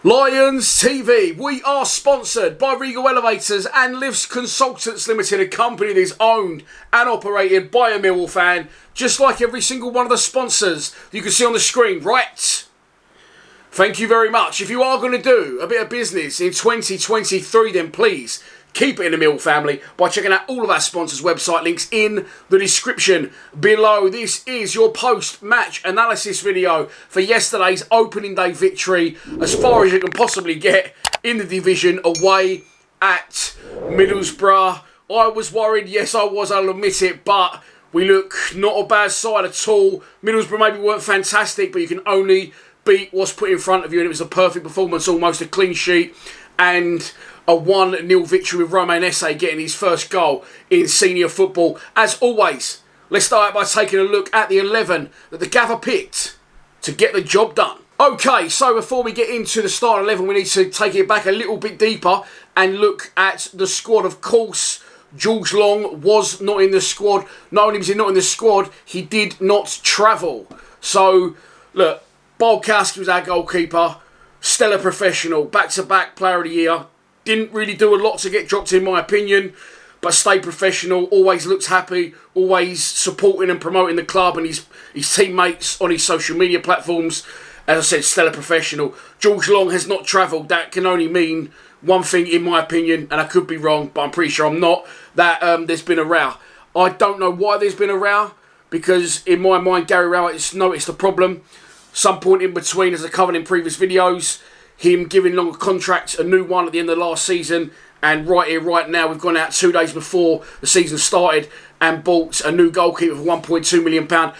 Lions TV, we are sponsored by Regal Elevators and Lifts Consultants Limited, a company that is owned and operated by a Millwall fan, just like every single one of the sponsors you can see on the screen, right? Thank you very much. If you are going to do a bit of business in 2023, then please keep it in the Mill family by checking out all of our sponsors' website links in the description below. This is your post-match analysis video for yesterday's opening day victory, as far as you can possibly get in the division, away at Middlesbrough. I was worried, yes I was, I'll admit it, but we look not a bad side at all. Middlesbrough maybe weren't fantastic, but you can only beat what's put in front of you, and it was a perfect performance, almost a clean sheet, and a 1-0 victory with Romain Esse getting his first goal in senior football. As always, let's start out by taking a look at the 11 that the Gaffer picked to get the job done. Okay, so before we get into the starting 11, we need to take it back a little bit deeper and look at the squad. Of course, George Long was not in the squad. Not only was he not in the squad, he did not travel. So, look, Bolkowski was our goalkeeper. Stellar professional, back-to-back player of the year. Didn't really do a lot to get dropped in my opinion, but stayed professional, always looks happy, always supporting and promoting the club and his teammates on his social media platforms. As I said, stellar professional. George Long has not travelled. That can only mean one thing in my opinion, and I could be wrong, but I'm pretty sure I'm not, that there's been a row. I don't know why there's been a row, because in my mind Gary Rowett has noticed the problem. Some point in between, as I covered in previous videos, him giving Long a contract, a new one at the end of the last season, and right here, right now, we've gone out 2 days before the season started and bought a new goalkeeper for £1.2 million.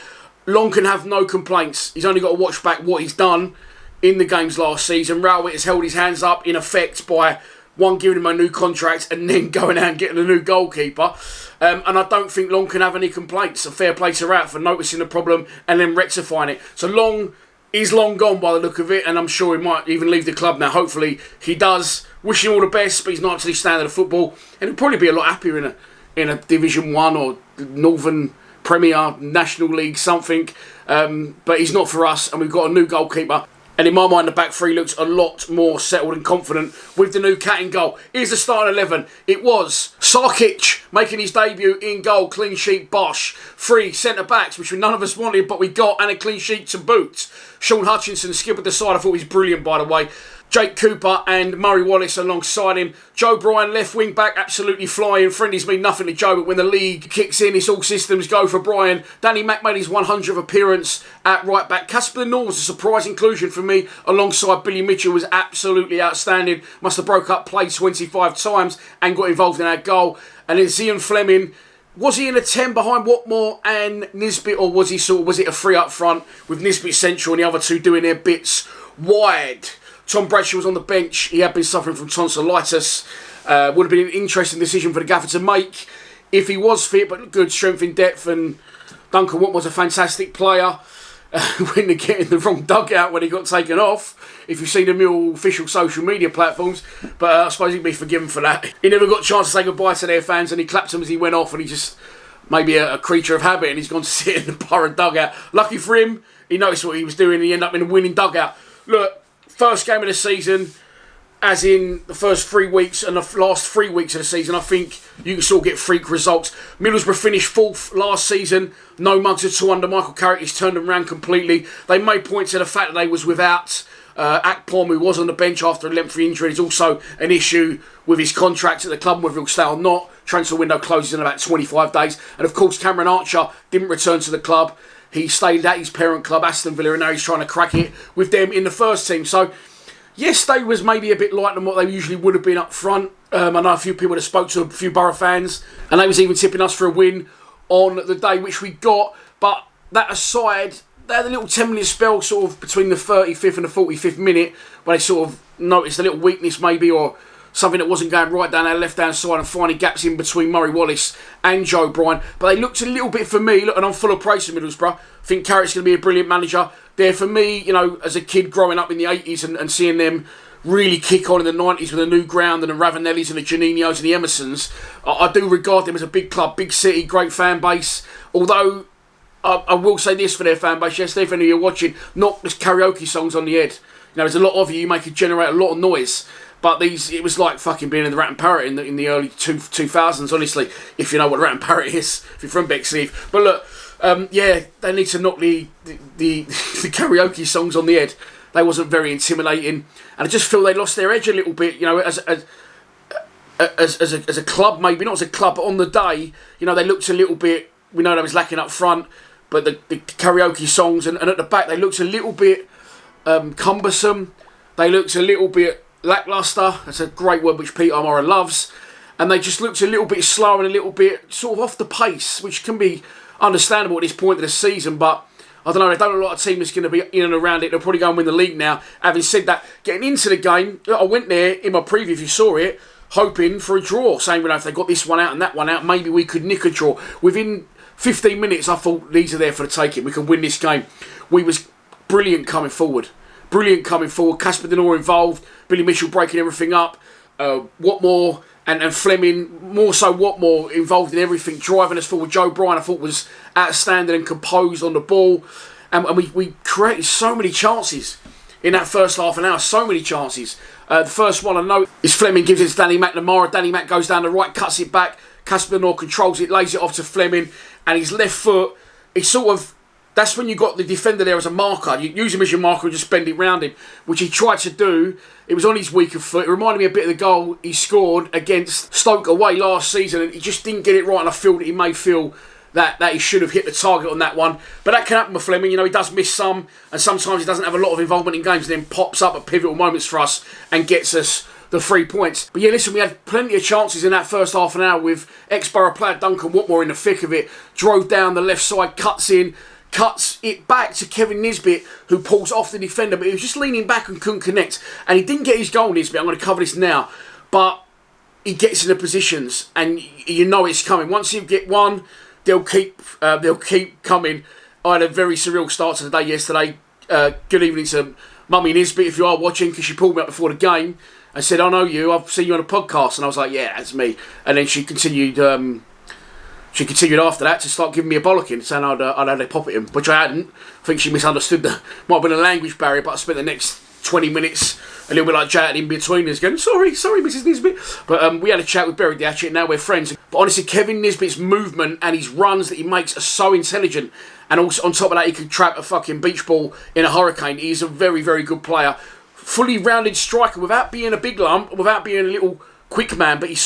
Long can have no complaints. He's only got to watch back what he's done in the games last season. Rowett has held his hands up in effect by one, giving him a new contract and then going out and getting a new goalkeeper. And I don't think Long can have any complaints. A fair play to Rowett for noticing the problem and then rectifying it. So Long is long gone by the look of it, and I'm sure he might even leave the club now. Hopefully he does. Wish him all the best, but he's not actually standard of football, and he'll probably be a lot happier in a Division 1 or Northern Premier, National League, something. But he's not for us, and we've got a new goalkeeper. And in my mind, the back three looks a lot more settled and confident with the new cat in goal. Here's the starting 11. It was Sarkic making his debut in goal, clean sheet, Bosch. 3 centre-backs, which none of us wanted, but we got, and a clean sheet to boot. Sean Hutchinson skippered the side. I thought he was brilliant, by the way. Jake Cooper and Murray Wallace alongside him. Joe Bryan, left wing back, absolutely flying. Friendlies mean nothing to Joe, but when the league kicks in, it's all systems go for Bryan. Danny Mack made his 100th appearance at right back. Casper North was a surprise inclusion for me, alongside Billy Mitchell, was absolutely outstanding. Must have broke up play 25 times and got involved in our goal. And then Zian Fleming, was he in a 10 behind Watmore and Nisbet, or was it a 3 up front with Nisbet central and the other two doing their bits wide? Tom Bradshaw was on the bench. He had been suffering from tonsillitis. Would have been an interesting decision for the Gaffer to make if he was fit, but good strength in depth. And Duncan Watt was a fantastic player. When they get in the wrong dugout when he got taken off, if you've seen the Mill official social media platforms, but I suppose he'd be forgiven for that. He never got a chance to say goodbye to their fans, and he clapped them as he went off, and he just maybe a creature of habit, and he's gone to sit in the Borough dugout. Lucky for him, he noticed what he was doing, and he ended up in a winning dugout. Look, first game of the season, as in the first 3 weeks and the last 3 weeks of the season, I think you can still get freak results. Middlesbrough finished 4th last season. No mugs at all under Michael Carrick. He's turned them around completely. They made point to the fact that they was without Akpom, who was on the bench after a lengthy injury. There's also an issue with his contract at the club, whether he'll stay or not. Transfer window closes in about 25 days. And of course, Cameron Archer didn't return to the club. He stayed at his parent club, Aston Villa, and now he's trying to crack it with them in the first team. So, yes, they was maybe a bit lighter than what they usually would have been up front. I know a few people that spoke to a few Borough fans, and they was even tipping us for a win on the day, which we got. But that aside, they had a little 10-minute spell sort of between the 35th and the 45th minute where they sort of noticed a little weakness maybe, or something that wasn't going right down our left-hand side, and finding gaps in between Murray Wallace and Joe Bryan. But they looked a little bit for me, and I'm full of praise for Middlesbrough. I think Carrick's going to be a brilliant manager. There for me, you know, as a kid growing up in the 80s and seeing them really kick on in the 90s with a new ground and the Ravanellis and the Janinios and the Emersons, I do regard them as a big club, big city, great fan base. Although I will say this for their fan base. Yes, Stephen, you're watching, not just karaoke songs on the head. There's a lot of you make it generate a lot of noise. But it was like fucking being in the Rat and Parrot in the early 2000s, honestly, if you know what Rat and Parrot is, if you're from Bexley. But look, they need to knock the karaoke songs on the head. They wasn't very intimidating. And I just feel they lost their edge a little bit, as a club, maybe not as a club, but on the day, they looked a little bit, we know they was lacking up front, but the karaoke songs and at the back, they looked a little bit cumbersome. They looked a little bit lackluster. That's a great word which Peter Amora loves. And they just looked a little bit slow and a little bit sort of off the pace, which can be understandable at this point of the season. But I don't know, they don't look like a team that's going to be in and around it. They'll probably go and win the league now. Having said that, getting into the game, I went there in my preview, if you saw it, hoping for a draw, saying, if they got this one out and that one out, maybe we could nick a draw. Within 15 minutes, I thought these are there for the taking. We can win this game. We was brilliant coming forward. Casper Denor involved. Billy Mitchell breaking everything up. Watmore and Fleming, more so Watmore, involved in everything. Driving us forward. Joe Bryan, I thought, was outstanding and composed on the ball. And we created so many chances in that first half an hour. So many chances. The first one I know is Fleming gives it to Danny McNamara. Danny Mac goes down the right, cuts it back. Casper Denor controls it, lays it off to Fleming. And his left foot, it's sort of... That's when you got the defender there as a marker. You use him as your marker and just bend it round him, which he tried to do. It was on his weaker foot. It reminded me a bit of the goal he scored against Stoke away last season, and he just didn't get it right. And I feel that he may feel that he should have hit the target on that one. But that can happen with Fleming. He does miss some, and sometimes he doesn't have a lot of involvement in games, and then pops up at pivotal moments for us and gets us the 3 points. But yeah, listen, we had plenty of chances in that first half an hour with ex-Borough player Duncan Watmore in the thick of it. Drove down the left side, cuts it back to Kevin Nisbet, who pulls off the defender, but he was just leaning back and couldn't connect. And he didn't get his goal, Nisbet. I'm going to cover this now. But he gets in the positions, and it's coming. Once you get one, they'll keep coming. I had a very surreal start to the day yesterday. Good evening to Mummy Nisbet, if you are watching, because she pulled me up before the game and said, "I know you. I've seen you on a podcast." And I was like, "Yeah, that's me." And then she continued. She continued after that to start giving me a bollocking, saying I'd had a pop at him, which I hadn't. I think she misunderstood. Might have been a language barrier, but I spent the next 20 minutes a little bit like chatting in between us, going, sorry, Mrs. Nisbet. But we had a chat with Berry the Hatchet, and now we're friends. But honestly, Kevin Nisbet's movement and his runs that he makes are so intelligent. And also, on top of that, he can trap a fucking beach ball in a hurricane. He's a very, very good player. Fully rounded striker without being a big lump, without being a little quick man, but he's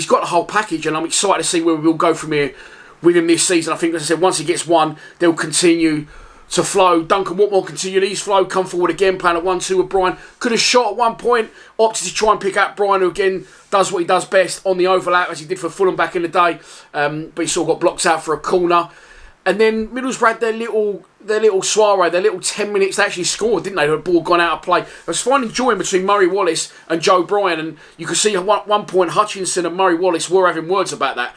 got the whole package, and I'm excited to see where we'll go from here with him this season. I think, as I said, once he gets one, they'll continue to flow. Duncan Watmore continued his flow, come forward again, playing a 1-2 with Bryan. Could have shot at one point, opted to try and pick out Bryan, who again does what he does best on the overlap, as he did for Fulham back in the day, but he sort of got blocked out for a corner. And then Middlesbrough had their little soiree, their little 10 minutes. They actually scored, didn't they? The ball gone out of play. I was finding joy between Murray Wallace and Joe Bryan, and you could see at one point Hutchinson and Murray Wallace were having words about that,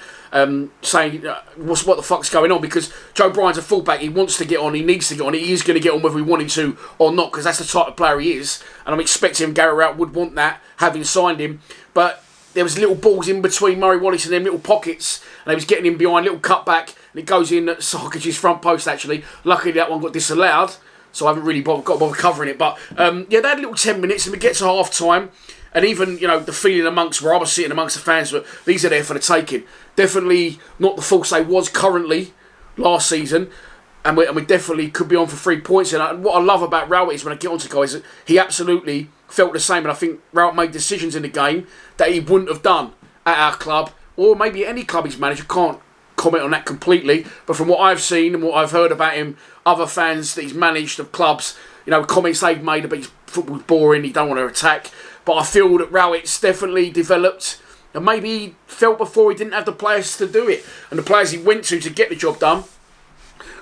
saying what the fuck's going on, because Joe Bryan's a fullback. He wants to get on, he needs to get on, he is going to get on whether we want him to or not, because that's the type of player he is, and I'm expecting Gary Rowett would want that, having signed him. But there was little balls in between Murray Wallace and them little pockets, and they was getting him behind, little cutback, and it goes in at Sarkić's front post, actually. Luckily that one got disallowed, so I haven't really got bothered covering it. But they had a little 10 minutes, and we get to half time, and even the feeling amongst where I was sitting amongst the fans, but these are there for the taking. Definitely not the force they was currently last season, and we definitely could be on for 3 points. And what I love about Rowett is, when I get onto guys, he absolutely felt the same, and I think Rowett made decisions in the game that he wouldn't have done at our club, or maybe any club he's managed. I can't comment on that completely, but from what I've seen and what I've heard about him, other fans that he's managed of clubs, comments they've made about his football's boring, he don't want to attack. But I feel that Rowett's definitely developed, and maybe he felt before he didn't have the players to do it, and the players he went to get the job done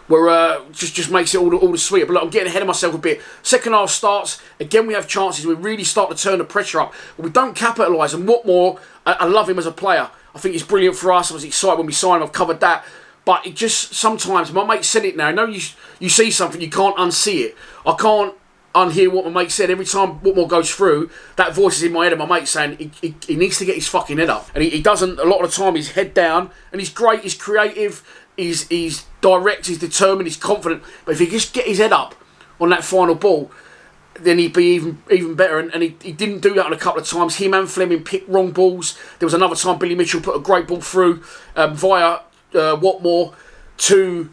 were just makes it all the sweeter. But look, I'm getting ahead of myself a bit. Second half starts, again we have chances, we really start to turn the pressure up, but we don't capitalise. And what more, I love him as a player. I think he's brilliant for us. I was excited when we signed him, I've covered that. But it just, sometimes, my mate said it now, I know you see something, you can't unsee it. I can't unhear what my mate said. Every time Watmore goes through, that voice is in my head of my mate saying he needs to get his fucking head up. And he doesn't, a lot of the time, he's head down, and he's great, he's creative. he's direct, he's determined, he's confident. But if he just get his head up on that final ball, then he'd be even better. And he didn't do that on a couple of times. Him and Fleming picked wrong balls. There was another time Billy Mitchell put a great ball through via Watmore to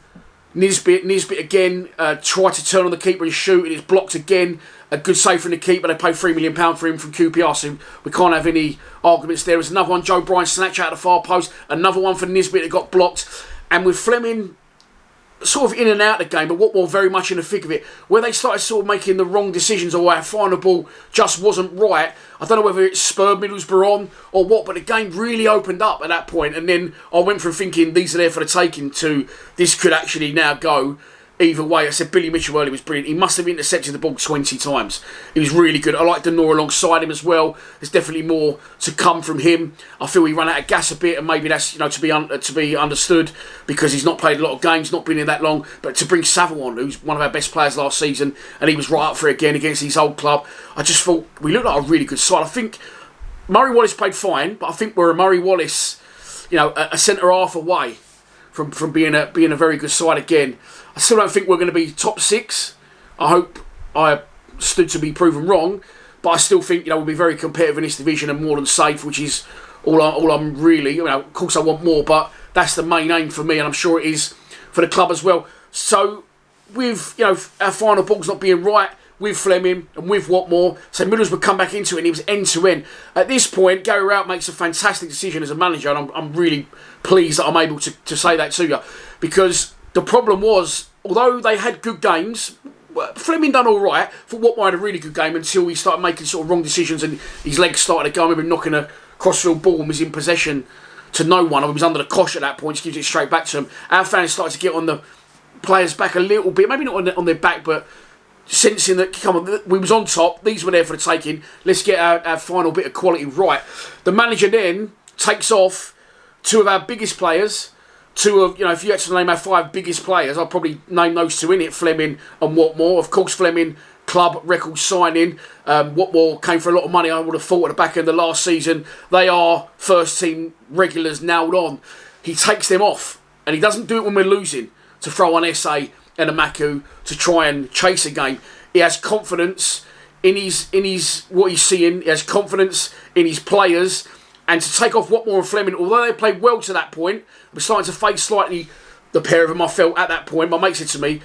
Nisbet. Nisbet again tried to turn on the keeper and shoot, and it's blocked again. A good save from the keeper. They paid £3 million for him from QPR, so we can't have any arguments there. There's another one, Joe Bryan snatch out the far post. Another one for Nisbet that got blocked. And with Fleming sort of in and out of the game, but Watmore very much in the thick of it, where they started sort of making the wrong decisions, or our final ball just wasn't right. I don't know whether it spurred Middlesbrough on or what, but the game really opened up at that point. And then I went from thinking these are there for the taking to this could actually now go either way. I said Billy Mitchell earlier was brilliant. He must have intercepted the ball 20 times. He was really good. I like Denor alongside him as well. There's definitely more to come from him. I feel he ran out of gas a bit, and maybe that's to be understood because he's not played a lot of games, not been in that long. But to bring Saville on, who's one of our best players last season, and he was right up for it again against his old club, I just thought we looked like a really good side. I think Murray Wallace played fine, but I think we're a Murray Wallace, a centre half away from being a very good side again. I still don't think we're going to be top 6. I hope I stood to be proven wrong, but I still think we'll be very competitive in this division and more than safe, which is all I'm really. Of course, I want more, but that's the main aim for me, and I'm sure it is for the club as well. So, with our final ball's not being right with Fleming and with Watmore, so Middlesbrough come back into it, and it was end to end. At this point, Gary Rowett makes a fantastic decision as a manager, and I'm really pleased that I'm able to say that to you, because the problem was, although they had good games, Fleming done all right. For Watmore had a really good game until he started making sort of wrong decisions and his legs started to go. I remember knocking a crossfield ball and was in possession to no one. I was under the cosh at that point, just gives it straight back to him. Our fans started to get on the players' back a little bit, maybe not on their back, but sensing that, come on, we was on top, these were there for the taking, let's get our final bit of quality right. The manager then takes off 2 of our biggest players. 2 of, if you had to name our 5 biggest players, I'd probably name those 2 in it, Fleming and Watmore. Of course, Fleming, club record signing. Watmore came for a lot of money, I would have thought, at the back end of the last season. They are first team regulars nailed on. He takes them off, and he doesn't do it when we're losing, to throw on SA and Amaku to try and chase a game. He has confidence in his what he's seeing. He has confidence in his players. And to take off Watmore and Fleming, although they played well to that point, we're starting to fade slightly, the pair of them, I felt, at that point. My mate said to me,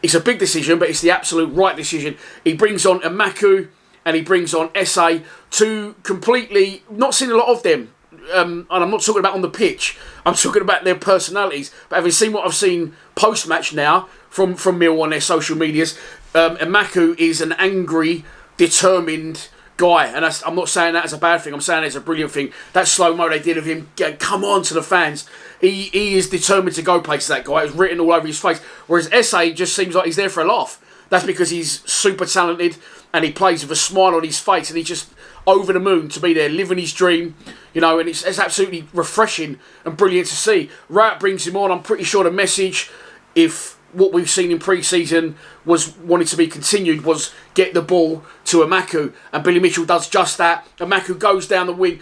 it's a big decision, but it's the absolute right decision. He brings on Amaku and he brings on SA, 2 completely, not seen a lot of them. And I'm not talking about on the pitch, I'm talking about their personalities. But having seen what I've seen post-match now from Millwall on their social medias, Amaku is an angry, determined guy, and I'm not saying that as a bad thing, I'm saying it's a brilliant thing. That slow-mo they did of him, come on to the fans, he is determined to go places, that guy. It's written all over his face, whereas SA just seems like he's there for a laugh. That's because he's super talented and he plays with a smile on his face, and he's just over the moon to be there, living his dream, and it's absolutely refreshing and brilliant to see. Rowett brings him on. I'm pretty sure the message, if what we've seen in pre-season was wanted to be continued, was get the ball to Amaku, and Billy Mitchell does just that. Amaku goes down the wing.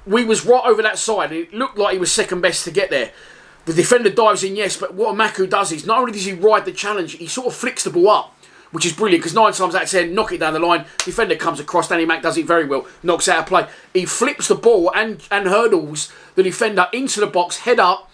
We was right over that side. It looked like he was second best to get there. The defender dives in, yes, but what Amaku does is, not only does he ride the challenge, he sort of flicks the ball up, which is brilliant, because 9 times out of 10, knock it down the line, defender comes across, Danny Mack does it very well, knocks out of play. He flips the ball and hurdles the defender into the box, head up,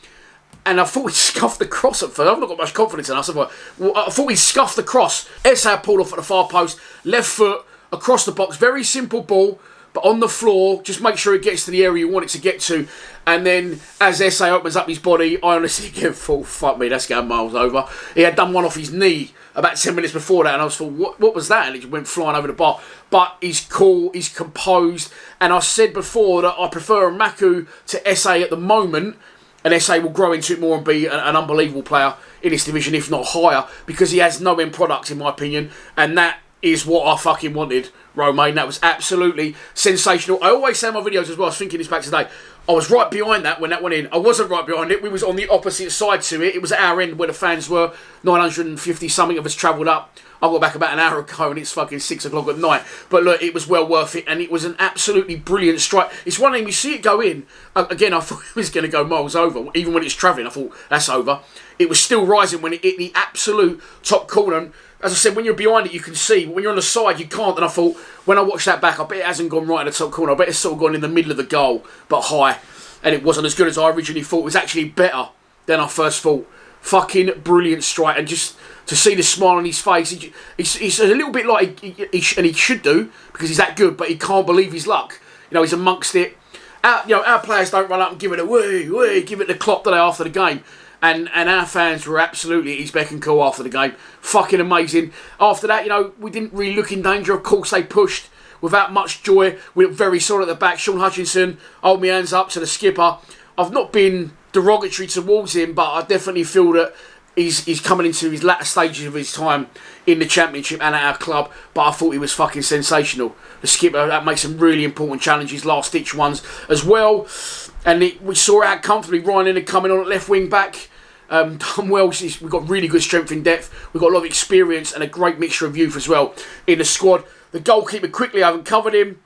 and I thought he scuffed the cross at first. I've not got much confidence in us. I thought he scuffed the cross. SA pulled off at the far post, left foot, across the box. Very simple ball, but on the floor, just make sure it gets to the area you want it to get to. And then, as SA opens up his body, I honestly thought, fuck me, that's going miles over. He had done one off his knee about 10 minutes before that, and I was thought, what was that? And it just went flying over the bar. But he's cool, he's composed, and I said before that I prefer Maku to SA at the moment, and SA will grow into it more and be an unbelievable player in this division, if not higher, because he has no end product, in my opinion, and that is what I fucking wanted Romain. That was absolutely sensational. I always say in my videos as well, I was thinking this back today, I was right behind that when that went in. I wasn't right behind it. We was on the opposite side to it. It was at our end where the fans were. 950 something of us travelled up. I got back about an hour ago and it's fucking 6 o'clock at night. But look, it was well worth it and it was an absolutely brilliant strike. It's one thing, you see it go in. Again, I thought it was going to go miles over. Even when it's travelling, I thought, that's over. It was still rising when it hit the absolute top corner. And as I said, when you're behind it, you can see. But when you're on the side, you can't. And I thought, when I watched that back, I bet it hasn't gone right in the top corner. I bet it's sort of gone in the middle of the goal, but high. And it wasn't as good as I originally thought. It was actually better than I first thought. Fucking brilliant strike. And just to see the smile on his face, he's a little bit like, and he should do, because he's that good, but he can't believe his luck. You know, he's amongst it. Our players don't run up and give it a wee, give it the clop today after the game. And our fans were absolutely at his beck and call after the game. Fucking amazing. After that, we didn't really look in danger. Of course, they pushed without much joy. We looked very solid at the back. Sean Hutchinson, hold my hands up to the skipper. I've not been derogatory towards him, but I definitely feel that he's coming into his latter stages of his time in the Championship and at our club. But I thought he was fucking sensational. The skipper, that makes some really important challenges, last-ditch ones as well. And we saw how comfortably Ryan Leonard coming on at left wing back. Done well. We've got really good strength in depth. We've got a lot of experience and a great mixture of youth as well in the squad. The goalkeeper quickly, I haven't covered him.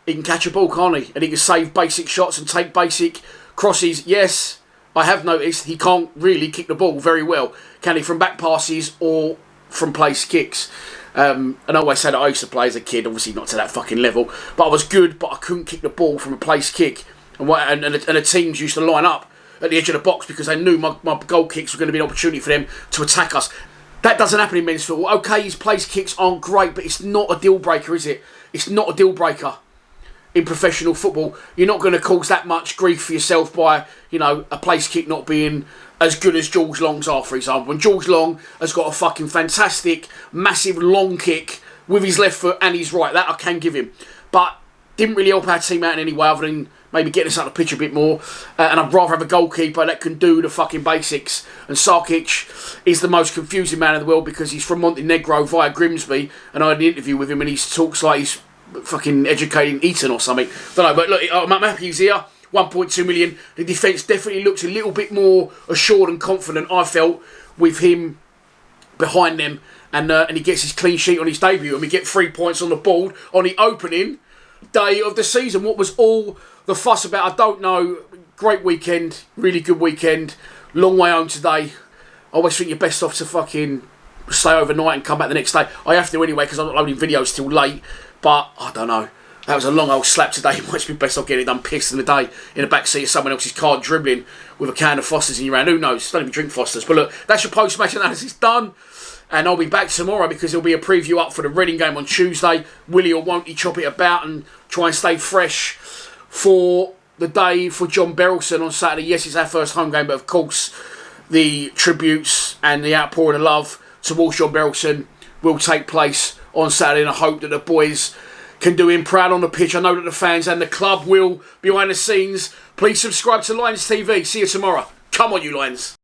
He can catch a ball, can't he? And he can save basic shots and take basic crosses. Yes, I have noticed he can't really kick the ball very well. Can he from back passes or from place kicks? And I always say that I used to play as a kid, obviously not to that fucking level, but I was good, but I couldn't kick the ball from a place kick. And the teams used to line up at the edge of the box because they knew my goal kicks were going to be an opportunity for them to attack us. That doesn't happen in men's football. Okay, his place kicks aren't great, but it's not a deal breaker, is it? It's not a deal breaker in professional football. You're not going to cause that much grief for yourself by, a place kick not being as good as George Long's are, for example. And George Long has got a fucking fantastic, massive long kick with his left foot and his right. That I can give him. But didn't really help our team out in any way other than maybe getting us out of the pitch a bit more. And I'd rather have a goalkeeper that can do the fucking basics. And Sarkic is the most confusing man in the world because he's from Montenegro via Grimsby. And I had an interview with him and he talks like he's fucking educating Eton or something. Don't know, but look, I'm happy he's here. 1.2 million. The defence definitely looks a little bit more assured and confident, I felt, with him behind them. And he gets his clean sheet on his debut. And we get 3 points on the board on the opening day of the season. What was all the fuss about? I don't know. Great weekend. Really good weekend. Long way home today. I always think you're best off to fucking stay overnight and come back the next day. I have to anyway because I'm not loading videos till late. But I don't know. That was a long old slap today. It might be best off getting it done pissed in the day in the back seat of someone else's car dribbling with a can of Fosters in your hand. Who knows? Don't even drink Fosters. But look, that's your post-match analysis done. And I'll be back tomorrow because there'll be a preview up for the Reading game on Tuesday. Will he or won't he chop it about and try and stay fresh for the day for John Berylson on Saturday? Yes, it's our first home game, but of course the tributes and the outpouring of love towards John Berylson will take place on Saturday, and I hope that the boys can do him proud on the pitch. I know that the fans and the club will behind the scenes. Please subscribe to Lions TV. See you tomorrow. Come on, you Lions.